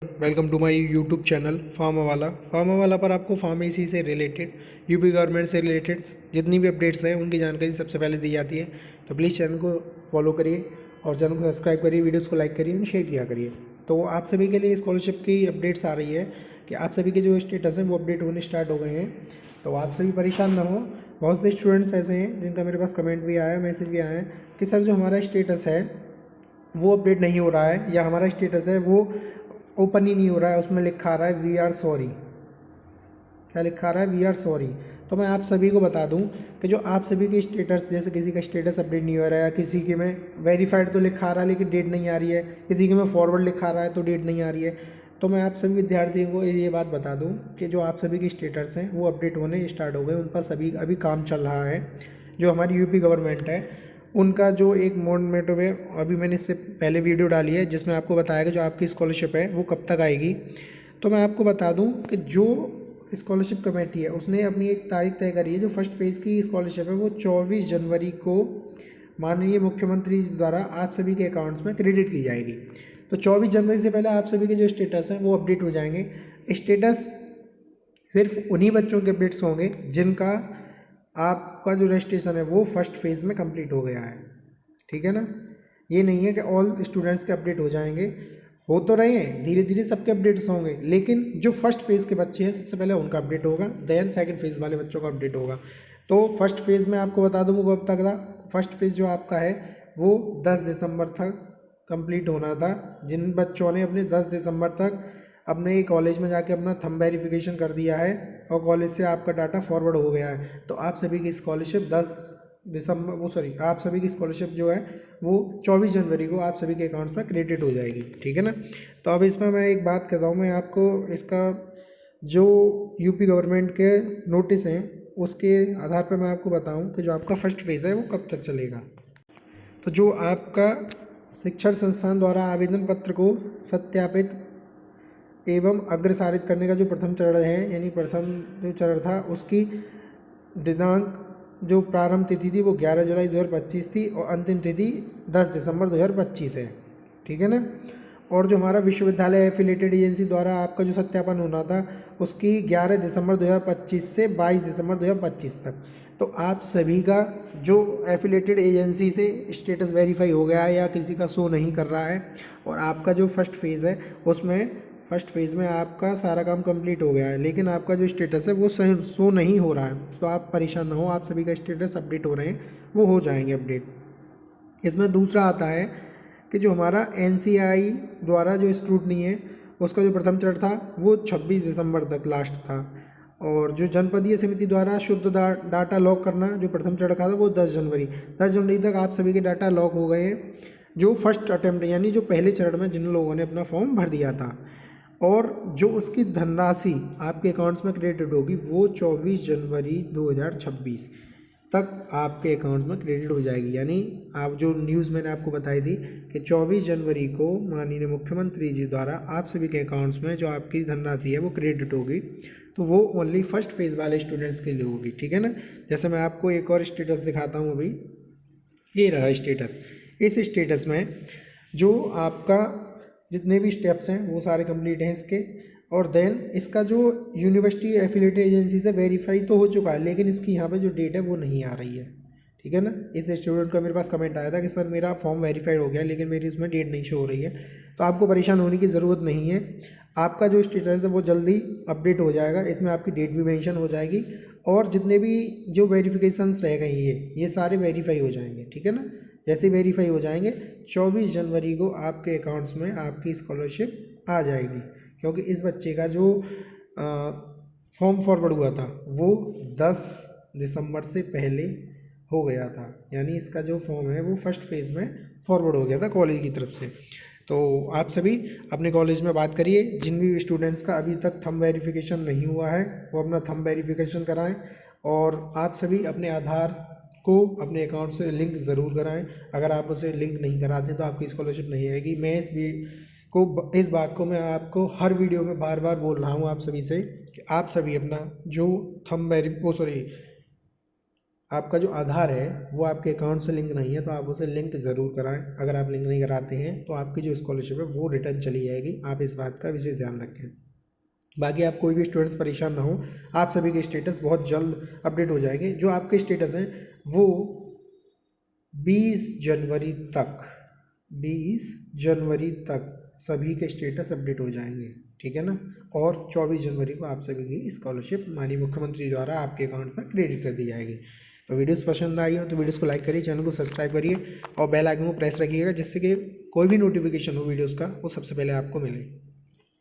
Welcome to my YouTube channel pharma वाला पर आपको फार्मेसी से रिलेटेड यूपी गवर्नमेंट से रिलेटेड जितनी भी अपडेट्स हैं उनकी जानकारी सबसे पहले दी जाती है। तो प्लीज़ चैनल को फॉलो करिए और चैनल को सब्सक्राइब करिए, वीडियोस को लाइक करिए और शेयर किया करिए। तो आप सभी के लिए स्कॉलरशिप की अपडेट्स आ रही है कि आप सभी के जो स्टेटस हैं वो अपडेट होने स्टार्ट हो गए हैं। तो आप सभी परेशान ना हो। बहुत से स्टूडेंट्स ऐसे हैं जिनका मेरे पास कमेंट भी आया, मैसेज भी आया है कि सर जो हमारा स्टेटस है वो अपडेट नहीं हो रहा है, या हमारा स्टेटस है वो ओपन ही नहीं हो रहा है, उसमें लिखा आ रहा है वी आर सॉरी। क्या लिखा आ रहा है? We are sorry. तो मैं आप सभी को बता दूं कि जो आप सभी के स्टेटस, जैसे किसी का स्टेटस अपडेट नहीं हो रहा है, किसी के में वेरीफाइड तो लिखा आ रहा है लेकिन डेट नहीं आ रही है, किसी के में फॉरवर्ड लिखा आ रहा है तो डेट नहीं आ रही है, तो मैं आप सभी विद्यार्थियों को ये बात बता दूं कि जो आप सभी के स्टेटस हैं वो अपडेट होने स्टार्ट हो गए, उन पर सभी अभी काम चल रहा है। जो हमारी यूपी गवर्नमेंट है उनका जो एक मोड है, अभी मैंने इससे पहले वीडियो डाली है जिसमें आपको बताया कि जो आपकी स्कॉलरशिप है वो कब तक आएगी। तो मैं आपको बता दूं कि जो स्कॉलरशिप कमेटी है उसने अपनी एक तारीख तय करी है। जो फर्स्ट फेज़ की स्कॉलरशिप है वो 24 जनवरी को माननीय मुख्यमंत्री द्वारा आप सभी के अकाउंट्स में क्रेडिट की जाएगी। तो 24 जनवरी से पहले आप सभी के जो स्टेटस हैं वो अपडेट हो जाएंगे। स्टेटस सिर्फ उन्हीं बच्चों के अपडेट्स होंगे जिनका आपका जो रजिस्ट्रेशन है वो फर्स्ट फेज़ में कंप्लीट हो गया है। ठीक है ना? ये नहीं है कि ऑल स्टूडेंट्स के अपडेट हो जाएंगे, हो तो रहे हैं, धीरे धीरे सबके अपडेट्स होंगे, लेकिन जो फर्स्ट फेज़ के बच्चे हैं सबसे पहले उनका अपडेट होगा, देन सेकंड फेज़ वाले बच्चों का अपडेट होगा। तो फर्स्ट फेज़ में आपको बता दूँ वो कब तक था। फर्स्ट फेज़ जो आपका है वो 10 दिसंबर तक कंप्लीट होना था। जिन बच्चों ने अपने 10 दिसंबर तक अपने कॉलेज में जाके अपना थंब वेरिफिकेशन कर दिया है और कॉलेज से आपका डाटा फॉरवर्ड हो गया है, तो आप सभी की स्कॉलरशिप 10 दिसंबर आप सभी की स्कॉलरशिप जो है वो 24 जनवरी को आप सभी के अकाउंट्स में क्रेडिट हो जाएगी। ठीक है ना? तो अब इसमें मैं एक बात करता हूँ, मैं आपको इसका जो यूपी गवर्नमेंट के नोटिस हैं उसके आधार पर मैं आपको बताऊँ कि जो आपका फर्स्ट फेज़ है वो कब तक चलेगा। तो जो आपका शिक्षण संस्थान द्वारा आवेदन पत्र को सत्यापित एवं अग्रसारित करने का जो प्रथम चरण है, यानी प्रथम जो चरण था उसकी दिनांक जो प्रारंभ तिथि थी वो 11 जुलाई 2025 थी और अंतिम तिथि 10 दिसंबर 2025 है। ठीक है ना? और जो हमारा विश्वविद्यालय एफिलेटेड एजेंसी द्वारा आपका जो सत्यापन होना था उसकी 11 दिसंबर 2025 से 22 दिसंबर 2025 तक। तो आप सभी का जो एफिलेटेड एजेंसी से स्टेटस वेरीफाई हो गया है या किसी का शो नहीं कर रहा है, और आपका जो फर्स्ट फेज़ है उसमें फर्स्ट फेज़ में आपका सारा काम कंप्लीट हो गया है, लेकिन आपका जो स्टेटस है वो सही शो नहीं हो रहा है, तो आप परेशान ना हो, आप सभी का स्टेटस अपडेट हो रहे हैं, वो हो जाएंगे अपडेट। इसमें दूसरा आता है कि जो हमारा NCI द्वारा जो स्क्रूटनी है उसका जो प्रथम चरण था वो 26 दिसंबर तक लास्ट था, और जो जनपदीय समिति द्वारा शुद्ध डाटा लॉक करना जो प्रथम चरण का था वो 10 जनवरी तक आप सभी के डाटा लॉक हो गए हैं, जो फर्स्ट अटेम्प्ट यानी जो पहले चरण में जिन लोगों ने अपना फॉर्म भर दिया था। और जो उसकी धनराशि आपके अकाउंट्स में क्रेडिट होगी वो 24 जनवरी 2026 तक आपके अकाउंट में क्रेडिट हो जाएगी। यानी आप जो न्यूज़ मैंने आपको बताई थी कि 24 जनवरी को माननीय मुख्यमंत्री जी द्वारा आप सभी के अकाउंट्स में जो आपकी धनराशि है वो क्रेडिट होगी, तो वो ओनली फर्स्ट फेज़ वाले स्टूडेंट्स के लिए होगी। ठीक है ना? जैसे मैं आपको एक और स्टेटस दिखाता हूँ, अभी ये रहा स्टेटस। इस स्टेटस में जो आपका जितने भी स्टेप्स हैं वो सारे कंप्लीट हैं इसके, और देन इसका जो यूनिवर्सिटी एफिलिएटेड एजेंसी से वेरीफाई तो हो चुका है, लेकिन इसकी यहाँ पे जो डेट है वो नहीं आ रही है। ठीक है ना? इस स्टूडेंट का मेरे पास कमेंट आया था कि सर मेरा फॉर्म वेरीफाइड हो गया लेकिन मेरी उसमें डेट नहीं शो हो रही है। तो आपको परेशान होने की ज़रूरत नहीं है, आपका जो स्टेटस है वो जल्दी अपडेट हो जाएगा, इसमें आपकी डेट भी मेंशन हो जाएगी, और जितने भी जो वेरिफिकेशंस रह गई ये सारे वेरीफाई हो जाएंगे। ठीक है ना? जैसे वेरीफाई हो जाएंगे 24 जनवरी को आपके अकाउंट्स में आपकी स्कॉलरशिप आ जाएगी, क्योंकि इस बच्चे का जो फॉर्म फॉरवर्ड हुआ था वो 10 दिसंबर से पहले हो गया था, यानी इसका जो फॉर्म है वो फर्स्ट फेज़ में फॉरवर्ड हो गया था कॉलेज की तरफ से। तो आप सभी अपने कॉलेज में बात करिए, जिन भी स्टूडेंट्स का अभी तक थंब वेरिफिकेशन नहीं हुआ है वो अपना थंब वेरिफिकेशन कराएं, और आप सभी अपने आधार को अपने अकाउंट से लिंक ज़रूर कराएं। अगर आप उसे लिंक नहीं कराते तो आपकी स्कॉलरशिप नहीं आएगी। मैं इस बात को मैं आपको हर वीडियो में बार बार बोल रहा हूँ आप सभी से कि आप सभी अपना जो थंब आपका जो आधार है वो आपके अकाउंट से लिंक नहीं है तो आप उसे लिंक ज़रूर कराएं। अगर आप लिंक नहीं कराते हैं तो आपकी जो स्कॉलरशिप है वो रिटर्न चली जाएगी। आप इस बात का विशेष ध्यान रखें। बाकी आप कोई भी स्टूडेंट्स परेशान ना हो, आप सभी के स्टेटस बहुत जल्द अपडेट हो जाएंगे। जो आपके स्टेटस हैं वो 20 जनवरी तक सभी के स्टेटस अपडेट हो जाएंगे, ठीक है ना। और 24 जनवरी को आप सभी की स्कॉलरशिप माननीय मुख्यमंत्री द्वारा आपके अकाउंट पर क्रेडिट कर दी जाएगी। तो वीडियोस पसंद आई हो तो वीडियोस को लाइक करिए, चैनल को सब्सक्राइब करिए और बेल आइकन को प्रेस रखिएगा, जिससे कि कोई भी नोटिफिकेशन हो वीडियोस का वो सबसे पहले आपको मिले।